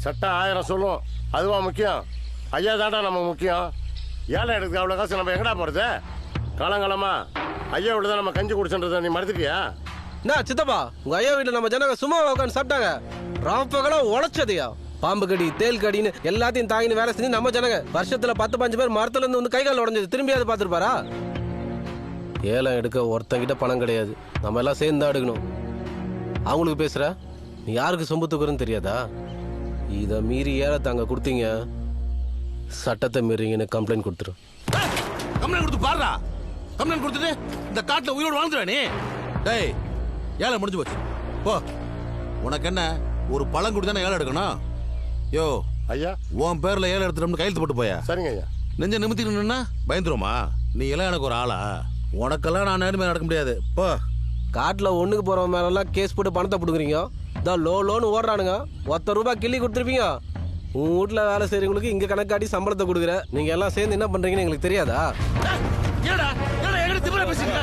சட்டம் 1000 சொல்லும். அதுவா முக்கியம்? ஐயா தாண்டா நமக்கு முக்கியம். ஏழை எடுக்க அவ்வளோ காசு நம்ம எங்கடா போகிறது? காலங்காலமா ஐயா விட தான் நம்ம கஞ்சி குடிச்சுன்றதை நீ மறந்துட்டியா? என்ன சித்தப்பா, உங்க ஐயா வீட்டில் நம்ம ஜனங்க சும்மா உட்காந்து சாப்பிட்டாங்க. ராப்பகலாம் உழைச்சதையா, பாம்பு கடி தேல் கடின்னு எல்லாத்தையும் தாங்கின்னு வேலை செஞ்சு நம்ம ஜனங்க வருஷத்துல 10-15 பேர் மரத்துல இருந்து வந்து கை கால் உடஞ்சது திரும்பியாவது பார்த்துருப்பாரா? ஏலம் எடுக்க ஒருத்தங்கிட்ட பணம் கிடையாது, நம்ம எல்லாம் சேர்ந்து தான் எடுக்கணும். அவங்களுக்கு பேசுற நீ யாருக்கு சொம்பு தூக்குறன்னு தெரியாதா? இதை மீறி ஏலத்தை அங்கே கொடுத்தீங்க, சட்டத்தை மீறிங்கன்னு கம்ப்ளைண்ட் கொடுத்துரும். கம்ப்ளைண்ட் கொடுத்து பாருடா. கம்ப்ளைண்ட் கொடுத்துட்டு இந்த காட்டுல உயிரோடு வாழ்ந்துடா நீ. டேய், ஏழை முடிஞ்சு போச்சு போ. உனக்கு என்ன ஒரு பழம் கொடுத்து தானே ஏழை எடுக்கணும்? யோ ஐயா, உன் பேர்ல ஏழை எடுத்துட்டோம்னு கையெழுத்து போட்டு போயா? சரிங்க ஐயா. நெஞ்ச நிமித்திக்கணும்னா பயந்துருமா? நீ எல்லாம் எனக்கு ஒரு ஆளா? உனக்கெல்லாம் நான் நேர்மையாக நடக்க முடியாது போ. காட்டில் ஒண்ணுக்கு போறவன் மேலாம் கேஸ் போட்டு பணத்தை பிடுங்குறீங்க. இதான் லோன்னு ஓடுறானுங்க. ₹1 கிள்ளி கொடுத்துருப்பீங்க. உன் வீட்டில் வேலை செய்யறவங்களுக்கு இங்க கணக்காட்டி சம்பளத்தை கொடுக்குற. நீங்க எல்லாம் சேர்ந்து என்ன பண்றீங்கன்னு எங்களுக்கு தெரியாதா? ஏடா ஏடா எங்க திமிரா பேசுறீங்க?